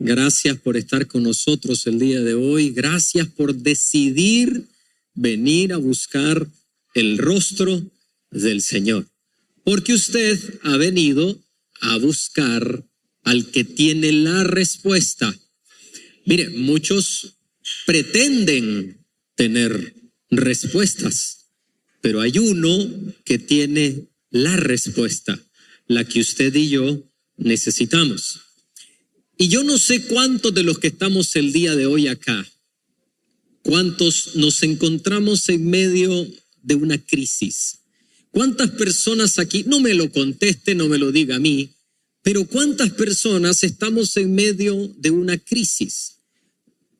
Gracias por estar con nosotros el día de hoy. Gracias por decidir venir a buscar el rostro del Señor. Porque usted ha venido a buscar al que tiene la respuesta. Mire, muchos pretenden tener respuestas, pero hay uno que tiene la respuesta, la que usted y yo necesitamos. Y yo no sé cuántos de los que estamos el día de hoy acá, cuántos nos encontramos en medio de una crisis. ¿Cuántas personas aquí, no me lo conteste, no me lo diga a mí, pero cuántas personas estamos en medio de una crisis?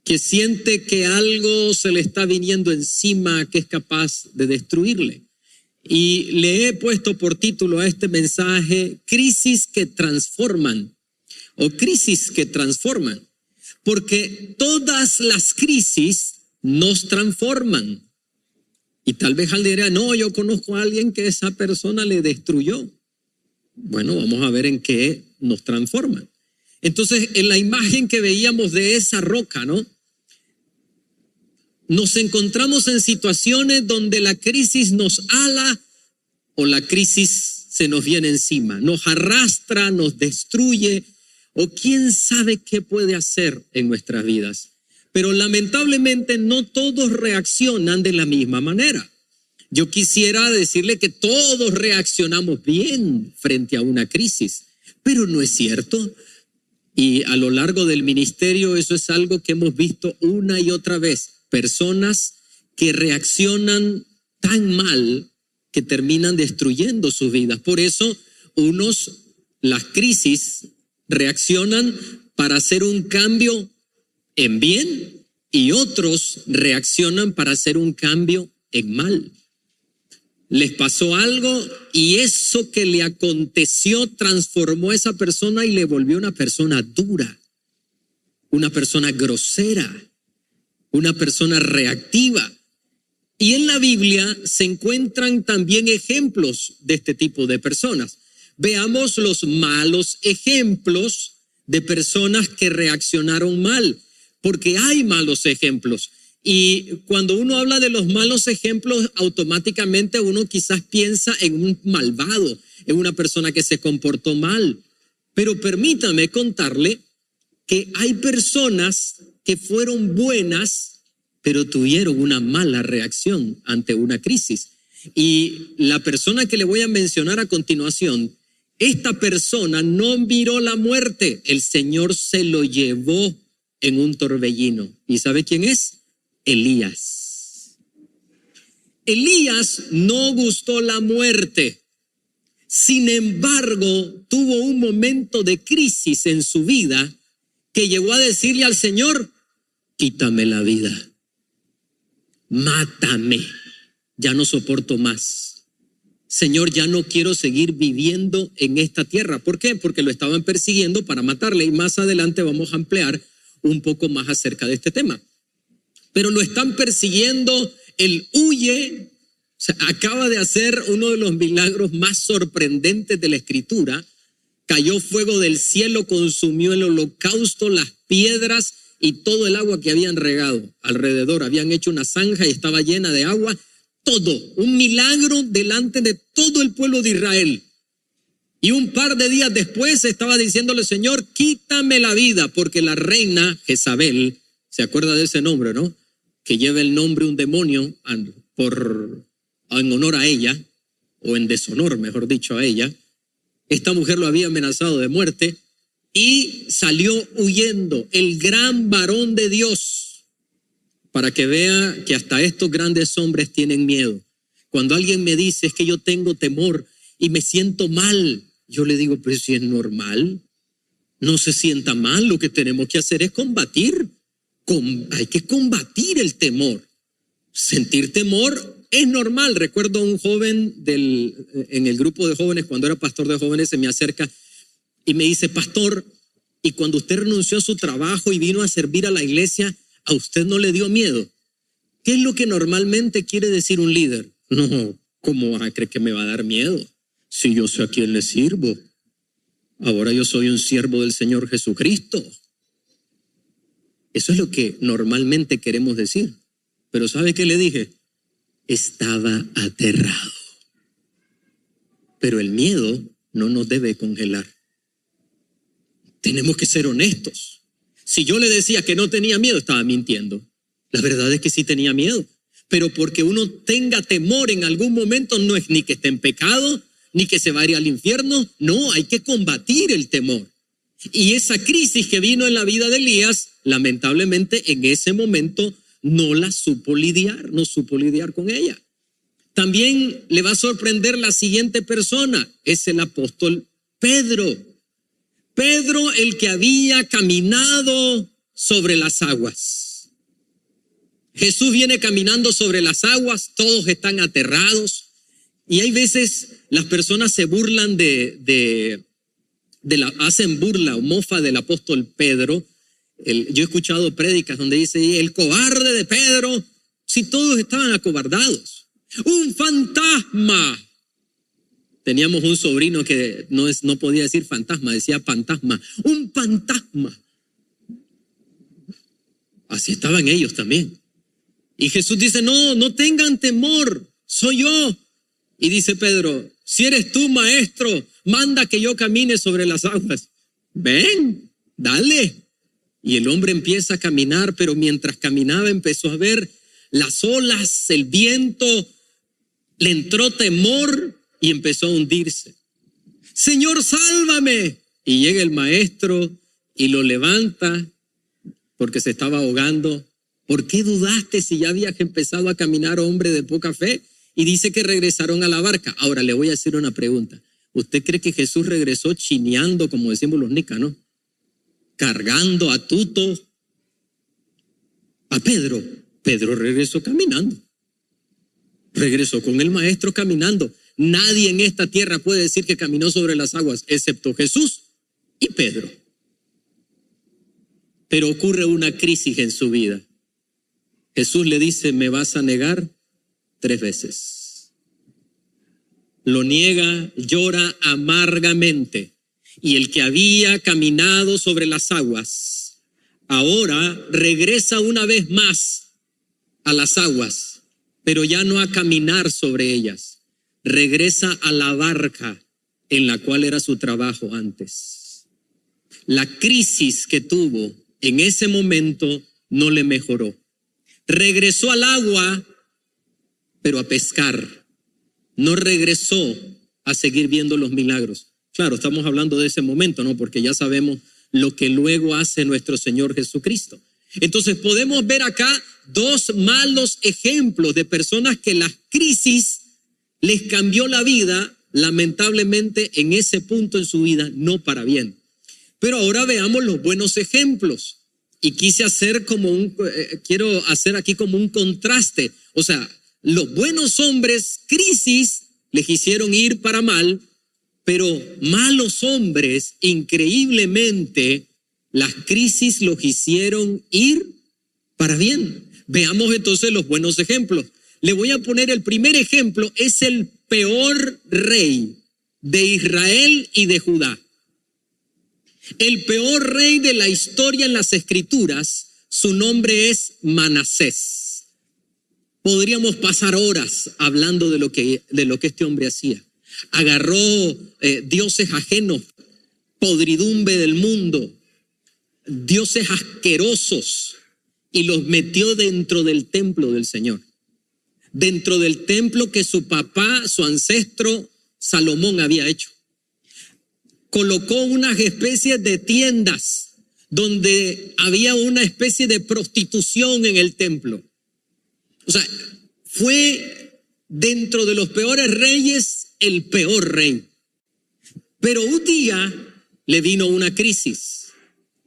Que siente que algo se le está viniendo encima que es capaz de destruirle. Y le he puesto por título a este mensaje, crisis que transforman. O crisis que transforman, porque todas las crisis nos transforman. Y tal vez alguien dirá, no, yo conozco a alguien que esa persona le destruyó. Bueno, vamos a ver en qué nos transforman. Entonces, en la imagen que veíamos de esa roca, ¿no? Nos encontramos en situaciones donde la crisis nos ala o la crisis se nos viene encima, nos arrastra, nos destruye, o quién sabe qué puede hacer en nuestras vidas. Pero lamentablemente no todos reaccionan de la misma manera. Yo quisiera decirle que todos reaccionamos bien frente a una crisis, pero no es cierto. Y a lo largo del ministerio eso es algo que hemos visto una y otra vez. Personas que reaccionan tan mal que terminan destruyendo sus vidas. Por eso las crisis reaccionan para hacer un cambio en bien y otros reaccionan para hacer un cambio en mal. Les pasó algo y eso que le aconteció transformó a esa persona y le volvió una persona dura, una persona grosera, una persona reactiva. Y en la Biblia se encuentran también ejemplos de este tipo de personas. Veamos los malos ejemplos de personas que reaccionaron mal, porque hay malos ejemplos. Y cuando uno habla de los malos ejemplos, automáticamente uno quizás piensa en un malvado, en una persona que se comportó mal. Pero permítame contarle que hay personas que fueron buenas, pero tuvieron una mala reacción ante una crisis. Y la persona que le voy a mencionar a continuación, esta persona no miró la muerte, el Señor se lo llevó en un torbellino. ¿Y sabe quién es? Elías. Elías no gustó la muerte. Sin embargo, tuvo un momento de crisis en su vida que llegó a decirle al Señor, quítame la vida, mátame, ya no soporto más. Señor, ya no quiero seguir viviendo en esta tierra. ¿Por qué? Porque lo estaban persiguiendo para matarle y más adelante vamos a ampliar un poco más acerca de este tema. Pero lo están persiguiendo, él huye, o sea, acaba de hacer uno de los milagros más sorprendentes de la Escritura. Cayó fuego del cielo, consumió el holocausto, las piedras y todo el agua que habían regado alrededor. Habían hecho una zanja y estaba llena de agua. Todo, un milagro delante de todo el pueblo de Israel. Y un par de días después estaba diciéndole, Señor, quítame la vida, porque la reina Jezabel, ¿se acuerda de ese nombre, no? Que lleva el nombre un demonio en honor a ella, o en deshonor, mejor dicho, a ella. Esta mujer lo había amenazado de muerte y salió huyendo, el gran varón de Dios. Para que vea que hasta estos grandes hombres tienen miedo. Cuando alguien me dice, es que yo tengo temor y me siento mal, yo le digo, pero si es normal, no se sienta mal, lo que tenemos que hacer es combatir. Hay que combatir el temor. Sentir temor es normal. Recuerdo a un joven en el grupo de jóvenes, cuando era pastor de jóvenes, se me acerca y me dice, pastor, y cuando usted renunció a su trabajo y vino a servir a la iglesia, ¿a usted no le dio miedo? ¿Qué es lo que normalmente quiere decir un líder? No, ¿cómo cree que me va a dar miedo? Si yo sé a quién le sirvo. Ahora yo soy un siervo del Señor Jesucristo. Eso es lo que normalmente queremos decir. Pero ¿sabe qué le dije? Estaba aterrado. Pero el miedo no nos debe congelar. Tenemos que ser honestos. Si yo le decía que no tenía miedo, estaba mintiendo. La verdad es que sí tenía miedo. Pero porque uno tenga temor en algún momento no es ni que esté en pecado, ni que se va a ir al infierno. No, hay que combatir el temor. Y esa crisis que vino en la vida de Elías, lamentablemente en ese momento no supo lidiar con ella. También le va a sorprender la siguiente persona, es el apóstol Pedro. Pedro, el que había caminado sobre las aguas. Jesús viene caminando sobre las aguas, todos están aterrados. Y hay veces las personas se burlan hacen burla o mofa del apóstol Pedro. Yo he escuchado prédicas donde dice, el cobarde de Pedro, si todos estaban acobardados. ¡Un fantasma! Teníamos un sobrino que no podía decir fantasma, decía fantasma. ¡Un fantasma! Así estaban ellos también. Y Jesús dice, no tengan temor, soy yo. Y dice Pedro, si eres tú, maestro, manda que yo camine sobre las aguas. Ven, dale. Y el hombre empieza a caminar, pero mientras caminaba empezó a ver las olas, el viento, le entró temor y empezó a hundirse. Señor, sálvame. Y llega el maestro y lo levanta porque se estaba ahogando. ¿Por qué dudaste si ya habías empezado a caminar, hombre de poca fe? Y dice que regresaron a la barca. Ahora le voy a hacer una pregunta. ¿Usted cree que Jesús regresó chineando, como decimos los nicas, no? Cargando a tuto a Pedro. Pedro regresó caminando. Regresó con el maestro caminando. Nadie en esta tierra puede decir que caminó sobre las aguas, excepto Jesús y Pedro. Pero ocurre una crisis en su vida. Jesús le dice, ¿me vas a negar? 3 veces. Lo niega, llora amargamente. Y el que había caminado sobre las aguas, ahora regresa una vez más a las aguas, pero ya no a caminar sobre ellas. Regresa a la barca en la cual era su trabajo antes. La crisis que tuvo en ese momento no le mejoró. Regresó al agua, pero a pescar. No regresó a seguir viendo los milagros. Claro, estamos hablando de ese momento, ¿no? Porque ya sabemos lo que luego hace nuestro Señor Jesucristo. Entonces podemos ver acá 2 malos ejemplos de personas que la crisis les cambió la vida, lamentablemente en ese punto en su vida, no para bien. Pero ahora veamos los buenos ejemplos. Y quiero hacer aquí como un contraste. O sea, los buenos hombres, crisis, les hicieron ir para mal, pero malos hombres, increíblemente, las crisis los hicieron ir para bien. Veamos entonces los buenos ejemplos. Le voy a poner el primer ejemplo, es el peor rey de Israel y de Judá. El peor rey de la historia en las Escrituras, su nombre es Manasés. Podríamos pasar horas hablando de lo que este hombre hacía. Agarró dioses ajenos, podridumbre del mundo, dioses asquerosos, y los metió dentro del templo del Señor. Dentro del templo que su papá, su ancestro Salomón había hecho. Colocó unas especies de tiendas donde había una especie de prostitución en el templo. O sea, fue dentro de los peores reyes el peor rey. Pero un día le vino una crisis.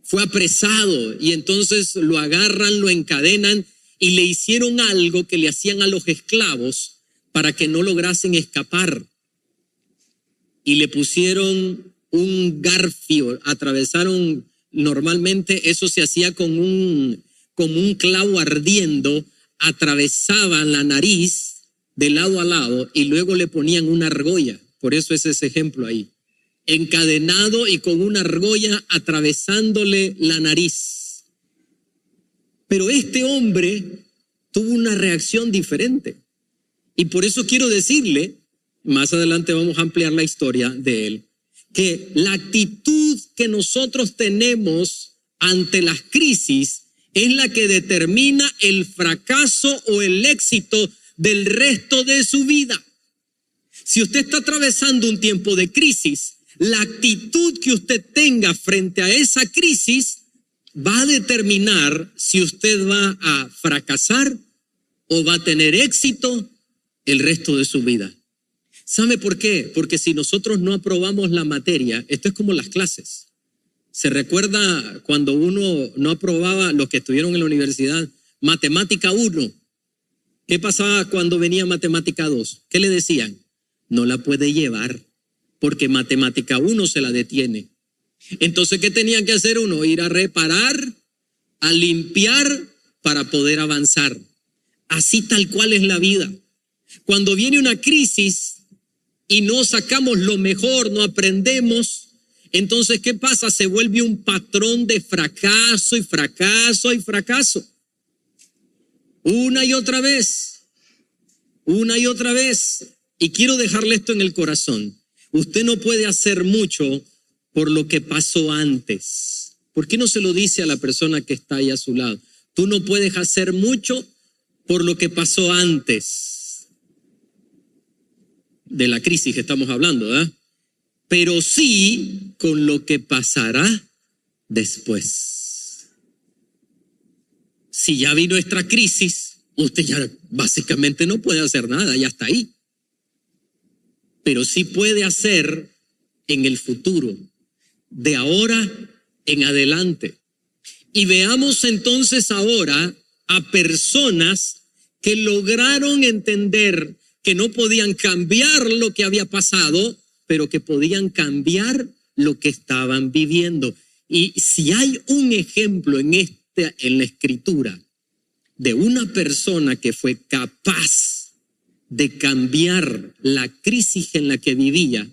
Fue apresado y entonces lo agarran, lo encadenan y le hicieron algo que le hacían a los esclavos para que no lograsen escapar. Y le pusieron un garfio, atravesaron, normalmente eso se hacía con un clavo ardiendo, atravesaban la nariz de lado a lado y luego le ponían una argolla. Por eso es ese ejemplo ahí. Encadenado y con una argolla atravesándole la nariz. Pero este hombre tuvo una reacción diferente. Y por eso quiero decirle, más adelante vamos a ampliar la historia de él, que la actitud que nosotros tenemos ante las crisis es la que determina el fracaso o el éxito del resto de su vida. Si usted está atravesando un tiempo de crisis, la actitud que usted tenga frente a esa crisis va a determinar si usted va a fracasar o va a tener éxito el resto de su vida. ¿Sabe por qué? Porque si nosotros no aprobamos la materia, esto es como las clases. ¿Se recuerda cuando uno no aprobaba, los que estuvieron en la universidad, matemática 1? ¿Qué pasaba cuando venía matemática 2? ¿Qué le decían? No la puede llevar porque matemática 1 se la detiene. Entonces, ¿qué tenían que hacer uno? Ir a reparar, a limpiar para poder avanzar. Así tal cual es la vida. Cuando viene una crisis y no sacamos lo mejor, no aprendemos, entonces, ¿qué pasa? Se vuelve un patrón de fracaso y fracaso y fracaso. Una y otra vez. Una y otra vez. Y quiero dejarle esto en el corazón. Usted no puede hacer mucho por lo que pasó antes. ¿Por qué no se lo dice a la persona que está ahí a su lado? Tú no puedes hacer mucho por lo que pasó antes de la crisis que estamos hablando, ¿verdad? Pero sí con lo que pasará después. Si ya vino esta crisis, usted ya básicamente no puede hacer nada, ya está ahí. Pero sí puede hacer en el futuro, de ahora en adelante. Y veamos entonces ahora a personas que lograron entender que no podían cambiar lo que había pasado, pero que podían cambiar lo que estaban viviendo. Y si hay un ejemplo en la Escritura de una persona que fue capaz de cambiar la crisis en la que vivía,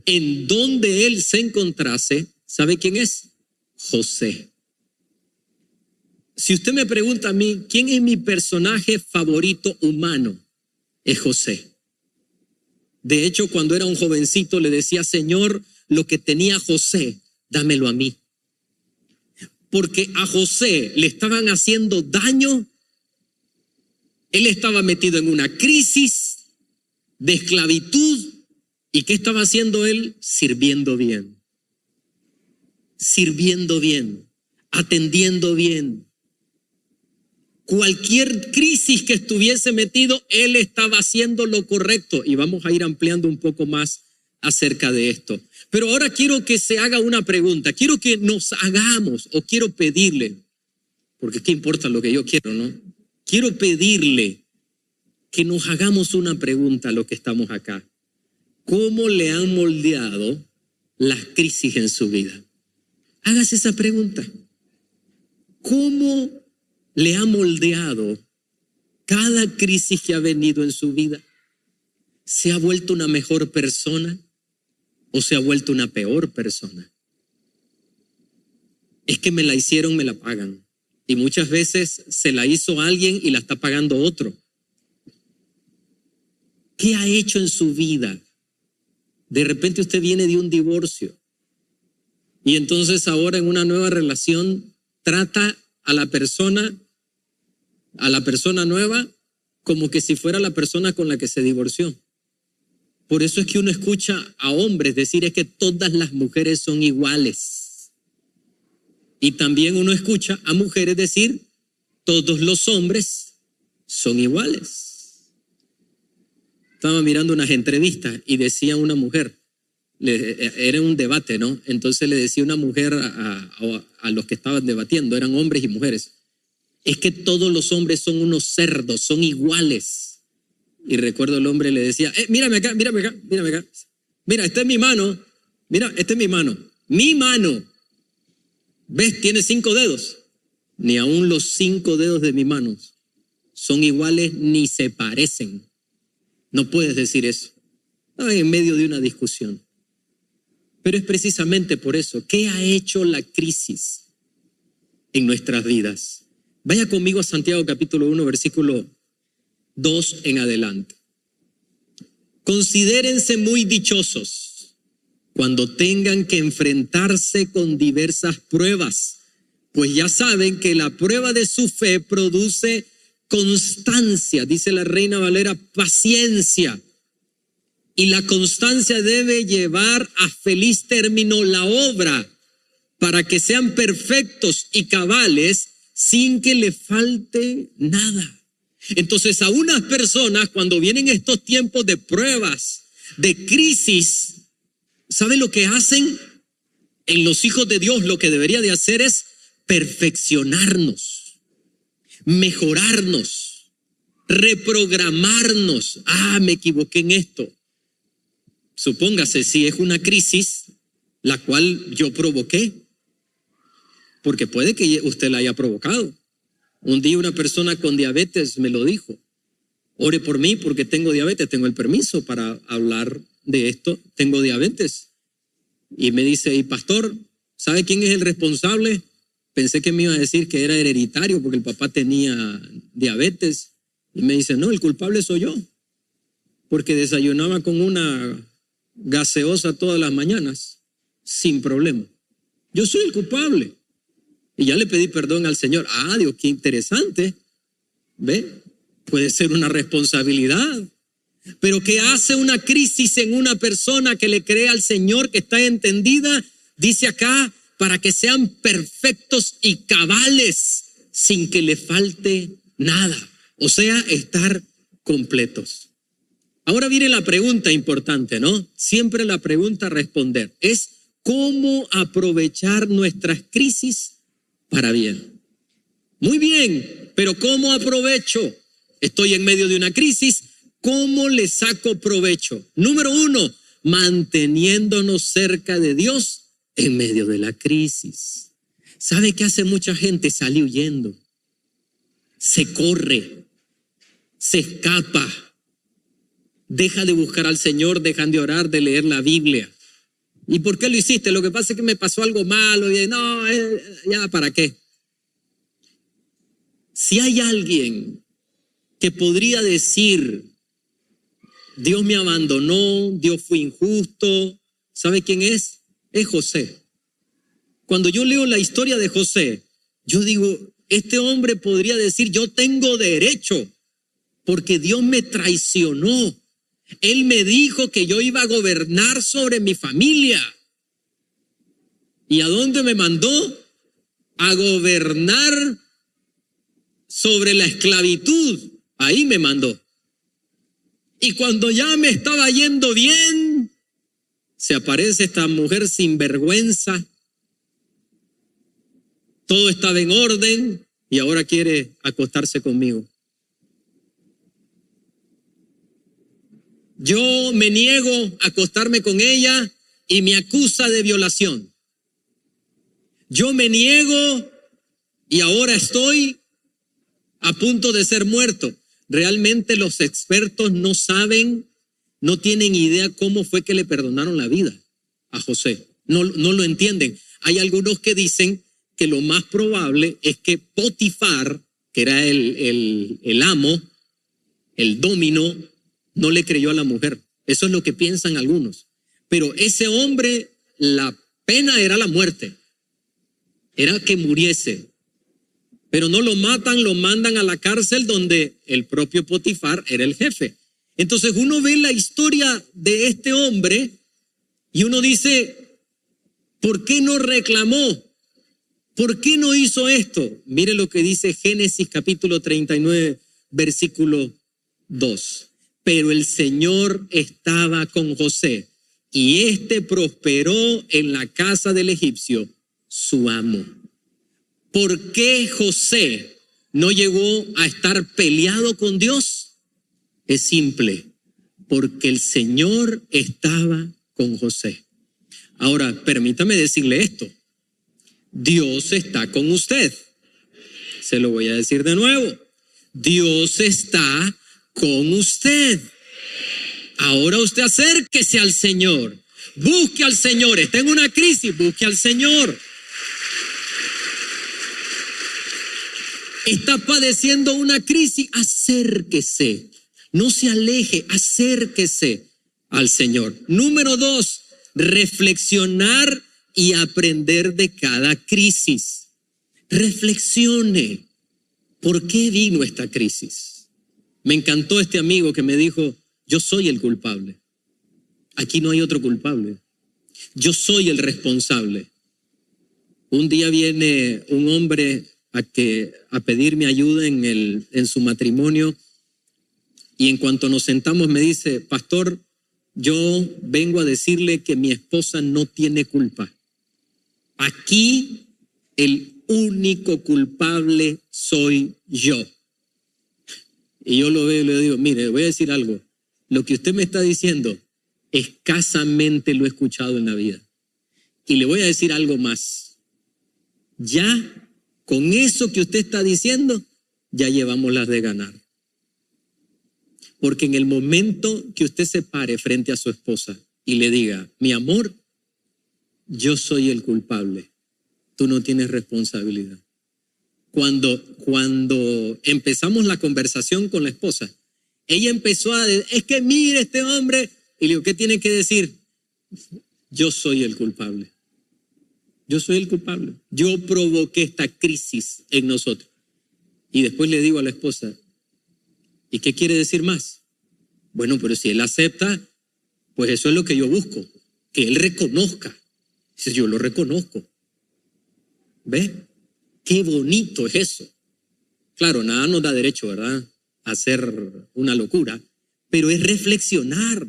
en donde él se encontrase, ¿sabe quién es? José. Si usted me pregunta a mí, ¿quién es mi personaje favorito humano? Es José. De hecho, cuando era un jovencito le decía, Señor, lo que tenía José, dámelo a mí. Porque a José le estaban haciendo daño. Él estaba metido en una crisis de esclavitud. ¿Y qué estaba haciendo él? Sirviendo bien. Sirviendo bien. Atendiendo bien. Cualquier crisis que estuviese metido, él estaba haciendo lo correcto. Y vamos a ir ampliando un poco más acerca de esto. Pero ahora quiero que se haga una pregunta. Quiero que nos hagamos, o quiero pedirle, porque qué importa lo que yo quiero, ¿no? Quiero pedirle que nos hagamos una pregunta a los que estamos acá. ¿Cómo le han moldeado las crisis en su vida? Hágase esa pregunta. ¿Cómo le ha moldeado cada crisis que ha venido en su vida? ¿Se ha vuelto una mejor persona o se ha vuelto una peor persona? Es que me la hicieron, me la pagan. Y muchas veces se la hizo alguien y la está pagando otro. ¿Qué ha hecho en su vida? De repente usted viene de un divorcio y entonces ahora en una nueva relación trata a la persona nueva como que si fuera la persona con la que se divorció. Por eso es que uno escucha a hombres decir es que todas las mujeres son iguales. Y también uno escucha a mujeres decir todos los hombres son iguales. Estaba mirando unas entrevistas y decía una mujer, era un debate, ¿no? Entonces le decía una mujer a los que estaban debatiendo, eran hombres y mujeres, es que todos los hombres son unos cerdos, son iguales. Y recuerdo el hombre le decía, mírame acá, mírame acá, mírame acá. Mira, esta es mi mano, mira, esta es mi mano. Mi mano, ¿ves? Tiene 5 dedos. Ni aún los 5 dedos de mis manos son iguales ni se parecen. No puedes decir eso. En medio de una discusión. Pero es precisamente por eso. ¿Qué ha hecho la crisis en nuestras vidas? Vaya conmigo a Santiago capítulo 1, versículo 2 en adelante. Considérense muy dichosos cuando tengan que enfrentarse con diversas pruebas, pues ya saben que la prueba de su fe produce constancia, dice la Reina Valera, paciencia. Y la constancia debe llevar a feliz término la obra para que sean perfectos y cabales sin que le falte nada. Entonces, a unas personas, cuando vienen estos tiempos de pruebas, de crisis, ¿sabe lo que hacen? En los hijos de Dios lo que debería de hacer es perfeccionarnos, mejorarnos, reprogramarnos. Me equivoqué en esto. Supóngase si es una crisis la cual yo provoqué, porque puede que usted la haya provocado. Un día una persona con diabetes me lo dijo: ore por mí porque tengo diabetes, tengo el permiso para hablar de esto, tengo diabetes. Y me dice: y pastor, ¿sabe quién es el responsable? Pensé que me iba a decir que era hereditario porque el papá tenía diabetes. Y me dice: no, el culpable soy yo, porque desayunaba con una gaseosa todas las mañanas, sin problema. Yo soy el culpable. Y ya le pedí perdón al Señor. Dios, qué interesante. ¿Ve? Puede ser una responsabilidad. Pero ¿qué hace una crisis en una persona que le cree al Señor, que está entendida? Dice acá, para que sean perfectos y cabales, sin que le falte nada. O sea, estar completos. Ahora viene la pregunta importante, ¿no? Siempre la pregunta a responder es: ¿cómo aprovechar nuestras crisis para bien? Muy bien, pero ¿cómo aprovecho? Estoy en medio de una crisis, ¿cómo le saco provecho? Número 1, manteniéndonos cerca de Dios en medio de la crisis. ¿Sabe qué hace mucha gente? Sale huyendo, se corre, se escapa, deja de buscar al Señor, dejan de orar, de leer la Biblia. ¿Y por qué lo hiciste? Lo que pasa es que me pasó algo malo. Y no, ya, ¿para qué? Si hay alguien que podría decir: Dios me abandonó, Dios fue injusto, ¿sabe quién es? Es José. Cuando yo leo la historia de José, yo digo: este hombre podría decir: yo tengo derecho, porque Dios me traicionó. Él me dijo que yo iba a gobernar sobre mi familia. ¿Y a dónde me mandó? A gobernar sobre la esclavitud. Ahí me mandó. Y cuando ya me estaba yendo bien, se aparece esta mujer sinvergüenza. Todo estaba en orden y ahora quiere acostarse conmigo. Yo me niego a acostarme con ella y me acusa de violación. Yo me niego y ahora estoy a punto de ser muerto. Realmente los expertos no saben, no tienen idea cómo fue que le perdonaron la vida a José. No lo entienden. Hay algunos que dicen que lo más probable es que Potifar, que era el amo, el domino, no le creyó a la mujer. Eso es lo que piensan algunos. Pero ese hombre, la pena era la muerte. Era que muriese. Pero no lo matan, lo mandan a la cárcel donde el propio Potifar era el jefe. Entonces uno ve la historia de este hombre y uno dice: ¿por qué no reclamó? ¿Por qué no hizo esto? Mire lo que dice Génesis capítulo 39, versículo 2. Pero el Señor estaba con José y éste prosperó en la casa del egipcio, su amo. ¿Por qué José no llegó a estar peleado con Dios? Es simple, porque el Señor estaba con José. Ahora, permítame decirle esto: Dios está con usted. Se lo voy a decir de nuevo. Dios está con usted. Ahora usted acérquese al Señor. Busque al Señor. Está en una crisis, busque al Señor. está padeciendo una crisis, acérquese. No se aleje, acérquese al Señor. Número 2, reflexionar y aprender de cada crisis. Reflexione. ¿Por qué vino esta crisis? Me encantó este amigo que me dijo, yo soy el culpable. Aquí no hay otro culpable. Yo soy el responsable. Un día viene un hombre a pedirme ayuda en su matrimonio, y en cuanto nos sentamos me dice, pastor, yo vengo a decirle que mi esposa no tiene culpa. Aquí el único culpable soy yo. Y yo lo veo y le digo, mire, voy a decir algo. Lo que usted me está diciendo, escasamente lo he escuchado en la vida. Y le voy a decir algo más. Ya, con eso que usted está diciendo, ya llevamos las de ganar. Porque en el momento que usted se pare frente a su esposa y le diga, mi amor, yo soy el culpable, tú no tienes responsabilidad. Cuando empezamos la conversación con la esposa, ella empezó a decir, es que mire este hombre, y le digo, ¿qué tiene que decir? Yo soy el culpable. Yo soy el culpable. Yo provoqué esta crisis en nosotros. Y después le digo a la esposa, ¿y qué quiere decir más? Bueno, pero si él acepta, pues eso es lo que yo busco, que él reconozca. Dice, yo lo reconozco. ¿Ve? Qué bonito es eso. Claro, nada nos da derecho, ¿verdad?, a hacer una locura, pero es reflexionar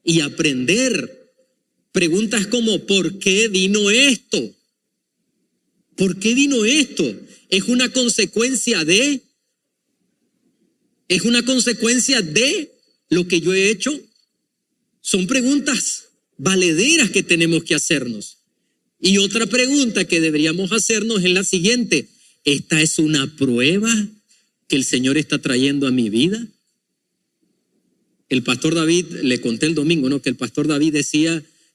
y aprender. Preguntas como, ¿por qué vino esto? ¿Por qué vino esto? ¿Es una consecuencia de lo que yo he hecho? Son preguntas valederas que tenemos que hacernos. Y otra pregunta que deberíamos hacernos es la siguiente. ¿Esta es una prueba que el Señor está trayendo a mi vida? El pastor David, le conté el domingo, ¿no?, que el pastor David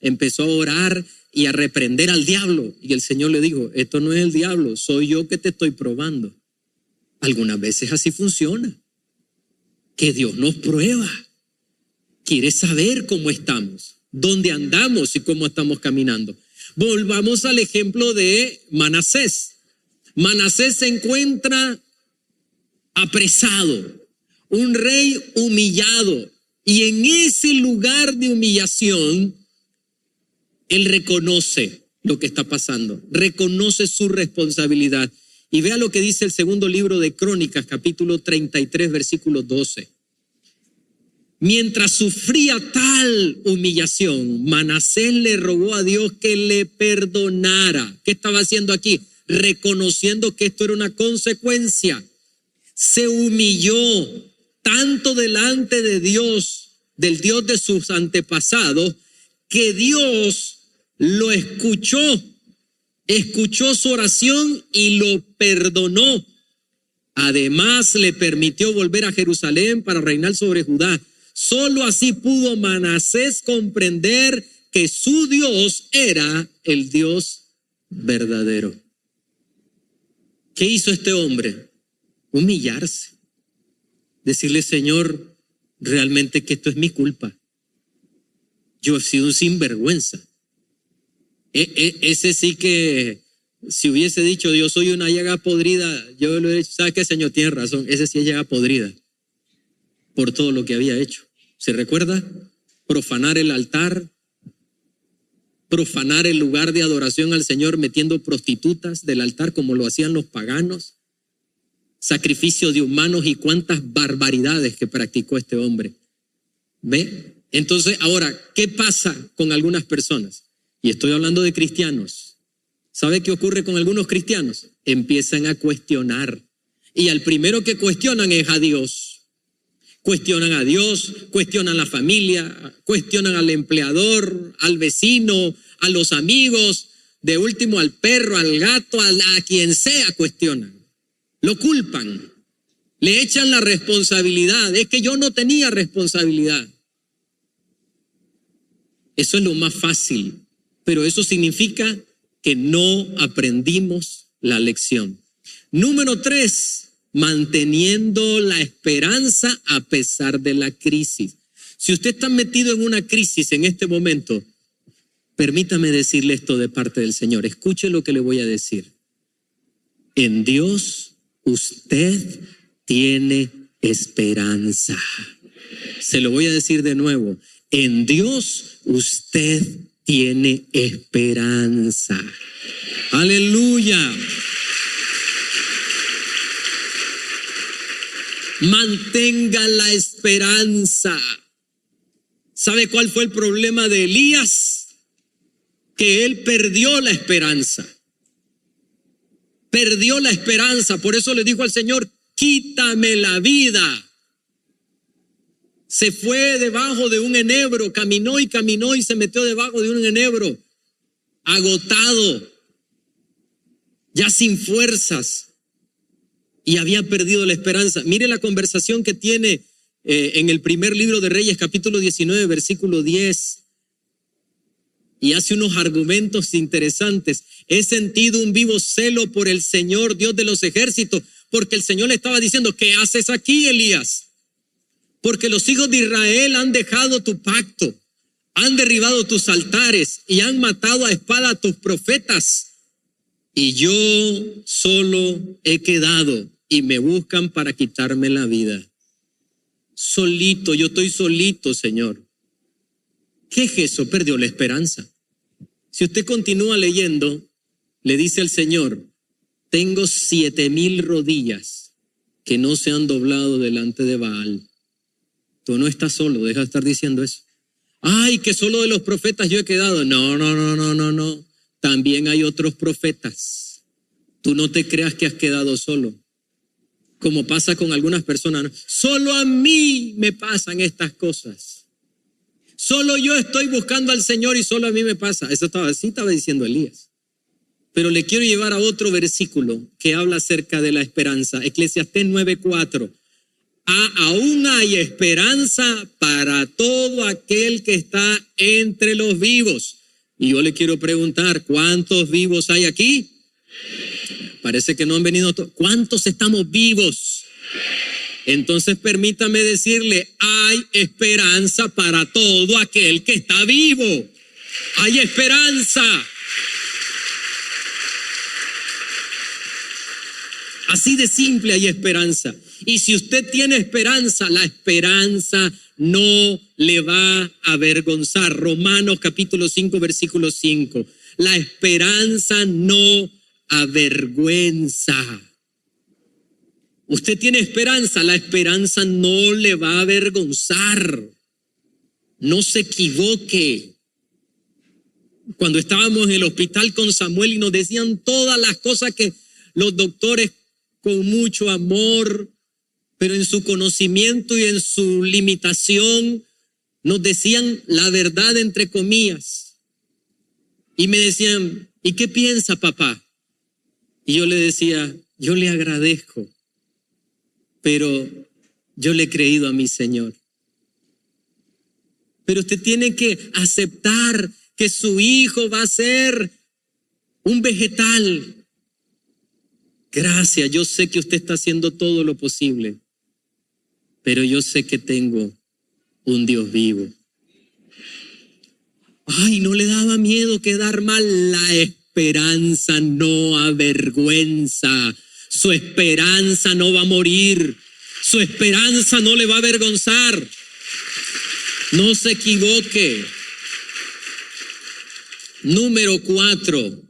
empezó a orar y a reprender al diablo. Y el Señor le dijo, esto no es el diablo, soy yo que te estoy probando. Algunas veces así funciona. Que Dios nos prueba. Quiere saber cómo estamos, dónde andamos y cómo estamos caminando. Volvamos al ejemplo de Manasés. Manasés se encuentra apresado, un rey humillado, y en ese lugar de humillación, él reconoce lo que está pasando, reconoce su responsabilidad. Y vea lo que dice el segundo libro de Crónicas, capítulo 33, versículo 12. Mientras sufría tal humillación, Manasés le rogó a Dios que le perdonara. ¿Qué estaba haciendo aquí? Reconociendo que esto era una consecuencia. Se humilló tanto delante de Dios, del Dios de sus antepasados, que Dios lo escuchó su oración y lo perdonó. Además, le permitió volver a Jerusalén para reinar sobre Judá. Solo así pudo Manasés comprender que su Dios era el Dios verdadero. ¿Qué hizo este hombre? Humillarse. Decirle, Señor, realmente que esto es mi culpa. Yo he sido un sinvergüenza. Ese sí que, si hubiese dicho, yo soy una llaga podrida, yo le he dicho, ¿sabes qué, Señor? Tiene razón, ese sí es llaga podrida. Por todo lo que había hecho. ¿Se recuerda? Profanar el altar, profanar el lugar de adoración al Señor metiendo prostitutas del altar como lo hacían los paganos, sacrificio de humanos y cuántas barbaridades que practicó este hombre. ¿Ve? Entonces, ahora, ¿qué pasa con algunas personas? Y estoy hablando de cristianos. ¿Sabe qué ocurre con algunos cristianos? Empiezan a cuestionar. Y al primero que cuestionan es a Dios. Cuestionan a Dios, cuestionan a la familia, cuestionan al empleador, al vecino, a los amigos, de último al perro, al gato, a quien sea cuestionan. Lo culpan, le echan la responsabilidad. Es que yo no tenía responsabilidad. Eso es lo más fácil, pero eso significa que no aprendimos la lección. Número 3, manteniendo la esperanza a pesar de la crisis. Si usted está metido en una crisis en este momento, permítame decirle esto de parte del Señor. Escuche lo que le voy a decir. En Dios usted tiene esperanza. Se lo voy a decir de nuevo. En Dios usted tiene esperanza. Aleluya. Mantenga la esperanza. ¿Sabe cuál fue el problema de Elías? Que él perdió la esperanza. Perdió la esperanza. Por eso le dijo al Señor, quítame la vida. Se fue debajo de un enebro, caminó y se metió debajo de un enebro, agotado, ya sin fuerzas, y había perdido la esperanza. Mire la conversación que tiene en el primer libro de Reyes, capítulo 19, versículo 10. Y hace unos argumentos interesantes. He sentido un vivo celo por el Señor, Dios de los ejércitos, porque el Señor le estaba diciendo, ¿qué haces aquí, Elías? Porque los hijos de Israel han dejado tu pacto, han derribado tus altares y han matado a espada a tus profetas. Y yo solo he quedado y me buscan para quitarme la vida. Solito, yo estoy solito, Señor. ¿Qué es eso? Perdió la esperanza. Si usted continúa leyendo, le dice el Señor, tengo 7,000 rodillas que no se han doblado delante de Baal. Tú no estás solo, deja de estar diciendo eso. Ay, que solo de los profetas yo he quedado. No. También hay otros profetas. Tú no te creas que has quedado solo. Como pasa con algunas personas, ¿no? Solo a mí me pasan estas cosas. Solo yo estoy buscando al Señor y solo a mí me pasa. Eso estaba diciendo Elías. Pero le quiero llevar a otro versículo que habla acerca de la esperanza. Eclesiastés 9:4. Aún hay esperanza para todo aquel que está entre los vivos. Y yo le quiero preguntar, ¿cuántos vivos hay aquí? Parece que no han venido todos. ¿Cuántos estamos vivos? Entonces permítame decirle, hay esperanza para todo aquel que está vivo. Hay esperanza. Así de simple hay esperanza. Y si usted tiene esperanza, la esperanza no le va a avergonzar. Romanos capítulo 5, versículo 5. La esperanza no avergüenza. Usted tiene esperanza, la esperanza no le va a avergonzar. No se equivoque. Cuando estábamos en el hospital con Samuel y nos decían todas las cosas que los doctores con mucho amor, pero en su conocimiento y en su limitación, nos decían la verdad entre comillas. Y me decían, ¿y qué piensa papá? Y yo le decía, yo le agradezco, pero yo le he creído a mi Señor. Pero usted tiene que aceptar que su hijo va a ser un vegetal. Gracias, yo sé que usted está haciendo todo lo posible, pero yo sé que tengo un Dios vivo. Ay, ¿no le daba miedo quedar mal? La esperanza no avergüenza. Su esperanza no va a morir. Su esperanza no le va a avergonzar. No se equivoque. Número 4.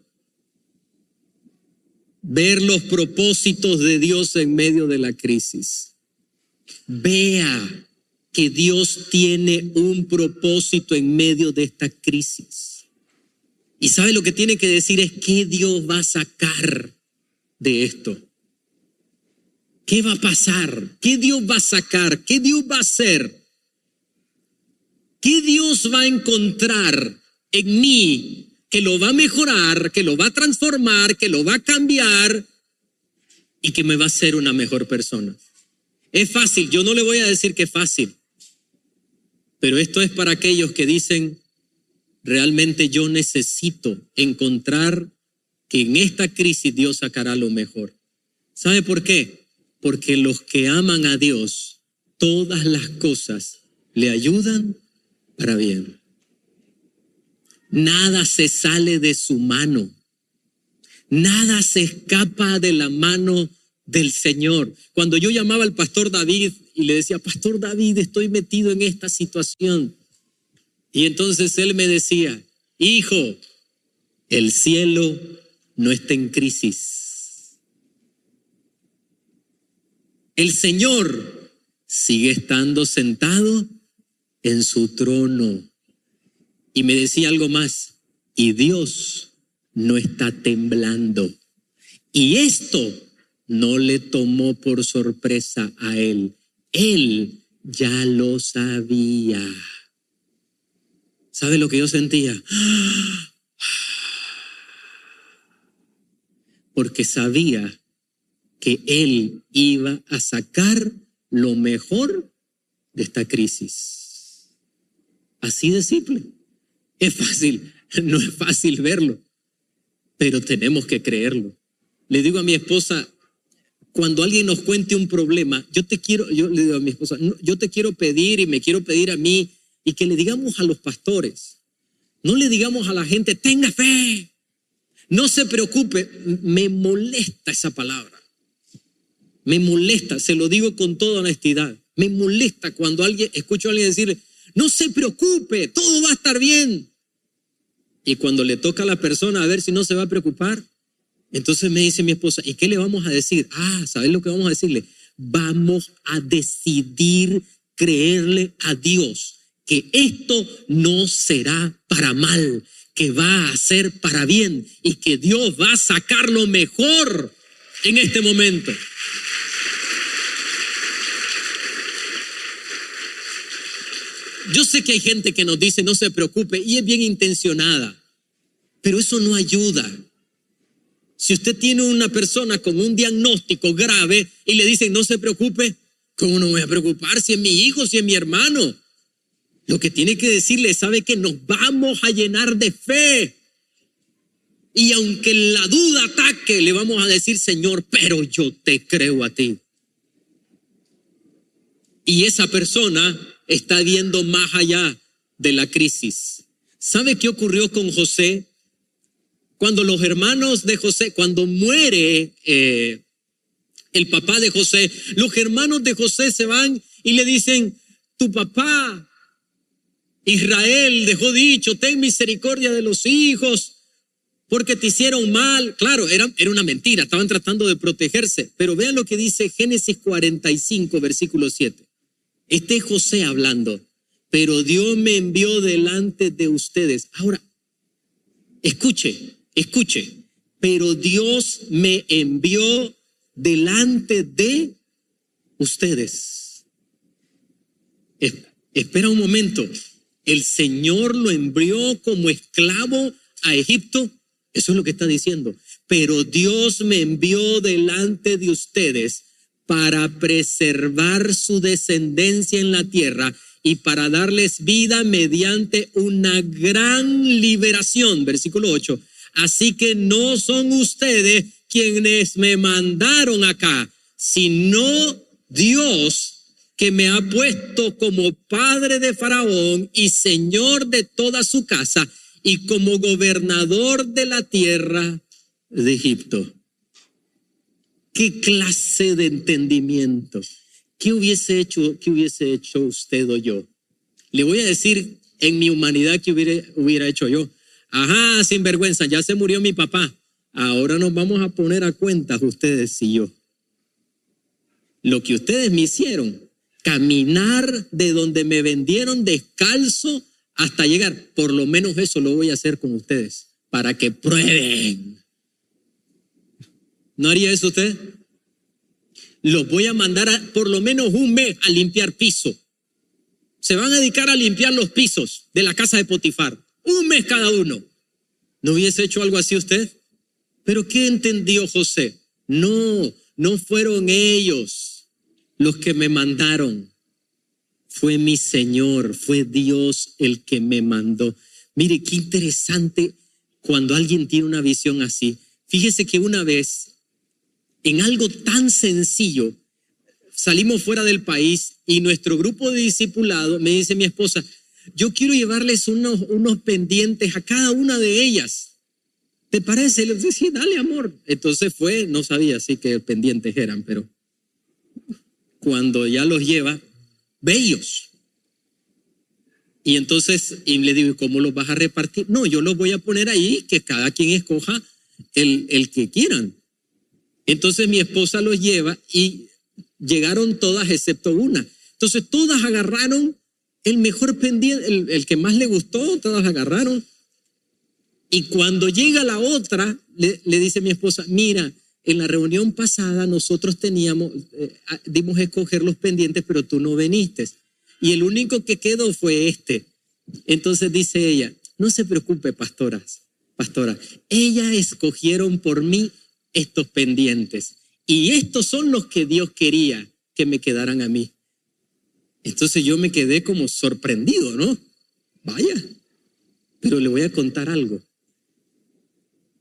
Ver los propósitos de Dios en medio de la crisis. Vea que Dios tiene un propósito en medio de esta crisis. Y sabe lo que tiene que decir es qué Dios va a sacar de esto. ¿Qué va a pasar? ¿Qué Dios va a sacar? ¿Qué Dios va a hacer? ¿Qué Dios va a encontrar en mí que lo va a mejorar, que lo va a transformar, que lo va a cambiar y que me va a hacer una mejor persona? Es fácil, yo no le voy a decir que es fácil, pero esto es para aquellos que dicen, realmente yo necesito encontrar que en esta crisis Dios sacará lo mejor. ¿Sabe por qué? Porque los que aman a Dios, todas las cosas le ayudan para bien. Nada se sale de su mano. Nada se escapa de la mano del Señor. Cuando yo llamaba al pastor David y le decía, Pastor David, estoy metido en esta situación. Y entonces él me decía, hijo, el cielo no está en crisis. El Señor sigue estando sentado en su trono. Y me decía algo más, y Dios no está temblando. Y esto no le tomó por sorpresa a él. Él ya lo sabía. ¿Sabe lo que yo sentía? Porque sabía que él iba a sacar lo mejor de esta crisis. Así de simple. Es fácil, no es fácil verlo, pero tenemos que creerlo. Le digo a mi esposa, cuando alguien nos cuente un problema, yo le digo a mi esposa, no, yo te quiero pedir y me quiero pedir a mí, y que le digamos a los pastores, no le digamos a la gente, tenga fe, no se preocupe. Me molesta esa palabra, me molesta, se lo digo con toda honestidad, me molesta cuando escucho a alguien decir, no se preocupe, todo va a estar bien. Y cuando le toca a la persona a ver si no se va a preocupar, entonces me dice mi esposa, ¿y qué le vamos a decir? ¿Sabes lo que vamos a decirle? Vamos a decidir creerle a Dios que esto no será para mal, que va a ser para bien y que Dios va a sacar lo mejor en este momento. Yo sé que hay gente que nos dice no se preocupe y es bien intencionada, pero eso no ayuda. Si usted tiene una persona con un diagnóstico grave y le dicen no se preocupe, ¿cómo no voy a preocupar si es mi hijo, si es mi hermano? Lo que tiene que decirle, sabe que nos vamos a llenar de fe. Y aunque la duda ataque, le vamos a decir, Señor, pero yo te creo a ti. Y esa persona está viendo más allá de la crisis. ¿Sabe qué ocurrió con José? Cuando los hermanos de José, cuando muere el papá de José, los hermanos de José se van y le dicen, tu papá Israel dejó dicho, ten misericordia de los hijos porque te hicieron mal. Claro, era una mentira, estaban tratando de protegerse. Pero vean lo que dice Génesis 45, versículo 7. Este es José hablando. Pero Dios me envió delante de ustedes. Ahora, escuche. Pero Dios me envió delante de ustedes. Espera un momento. El Señor lo envió como esclavo a Egipto. Eso es lo que está diciendo. Pero Dios me envió delante de ustedes para preservar su descendencia en la tierra y para darles vida mediante una gran liberación. Versículo 8. Así que no son ustedes quienes me mandaron acá, sino Dios, que me ha puesto como padre de Faraón y señor de toda su casa y como gobernador de la tierra de Egipto. ¿Qué clase de entendimiento? ¿Qué hubiese hecho usted o yo? Le voy a decir en mi humanidad que hubiera hecho yo. Ajá, sinvergüenza, ya se murió mi papá. Ahora nos vamos a poner a cuentas ustedes y yo. Lo que ustedes me hicieron, caminar de donde me vendieron descalzo hasta llegar, por lo menos eso lo voy a hacer con ustedes, para que prueben. ¿No haría eso usted? Los voy a mandar por lo menos un mes a limpiar piso. Se van a dedicar a limpiar los pisos de la casa de Potifar. Un mes cada uno. ¿No hubiese hecho algo así usted? ¿Pero qué entendió José? No fueron ellos los que me mandaron. Fue mi Señor, fue Dios el que me mandó. Mire, qué interesante cuando alguien tiene una visión así. Fíjese que una vez, en algo tan sencillo, salimos fuera del país y nuestro grupo de discipulado, me dice mi esposa, yo quiero llevarles unos pendientes a cada una de ellas. ¿Te parece? Le dije, sí, dale, amor. Entonces fue, no sabía así que pendientes eran, pero cuando ya los lleva, bellos. Y entonces, y le digo, ¿cómo los vas a repartir? No, yo los voy a poner ahí, que cada quien escoja el que quieran. Entonces mi esposa los lleva y llegaron todas excepto una. Entonces todas agarraron el mejor pendiente, el que más le gustó, todas agarraron. Y cuando llega la otra, le dice mi esposa, mira, en la reunión pasada nosotros dimos a escoger los pendientes, pero tú no viniste. Y el único que quedó fue este. Entonces dice ella, no se preocupe, pastora, ellas escogieron por mí estos pendientes. Y estos son los que Dios quería que me quedaran a mí. Entonces yo me quedé como sorprendido, ¿no? Vaya, pero le voy a contar algo.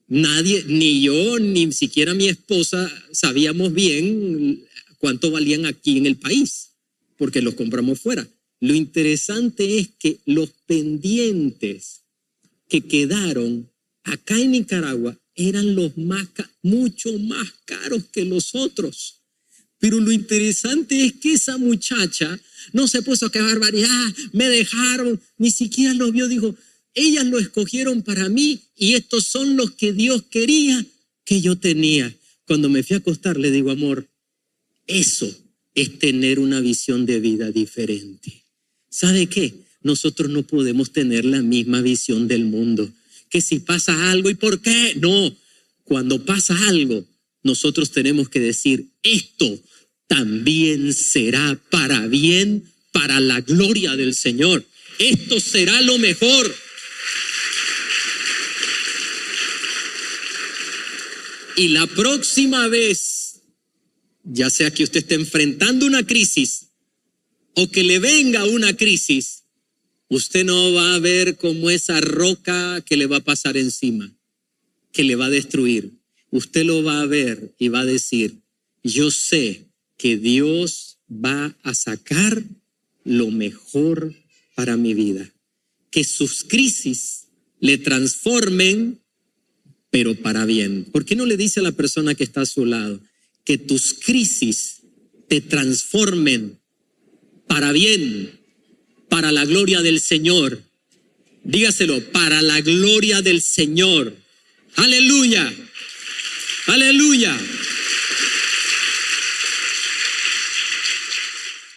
Nadie, ni yo, ni siquiera mi esposa sabíamos bien cuánto valían aquí en el país, porque los compramos fuera. Lo interesante es que los pendientes que quedaron acá en Nicaragua eran mucho más caros que los otros. Pero lo interesante es que esa muchacha no se puso, qué barbaridad, me dejaron, ni siquiera lo vio, dijo, ellas lo escogieron para mí y estos son los que Dios quería que yo tenía. Cuando me fui a acostar le digo, amor, eso es tener una visión de vida diferente. ¿Sabe qué? Nosotros no podemos tener la misma visión del mundo. Que si pasa algo, ¿y por qué? No, cuando pasa algo, nosotros tenemos que decir, esto también será para bien, para la gloria del Señor. Esto será lo mejor. Y la próxima vez, ya sea que usted esté enfrentando una crisis o que le venga una crisis, usted no va a ver como esa roca que le va a pasar encima, que le va a destruir. Usted lo va a ver y va a decir, yo sé que Dios va a sacar lo mejor para mi vida. Que sus crisis le transformen, pero para bien. ¿Por qué no le dice a la persona que está a su lado que tus crisis te transformen para bien, para la gloria del Señor? Dígaselo, para la gloria del Señor. Aleluya, aleluya.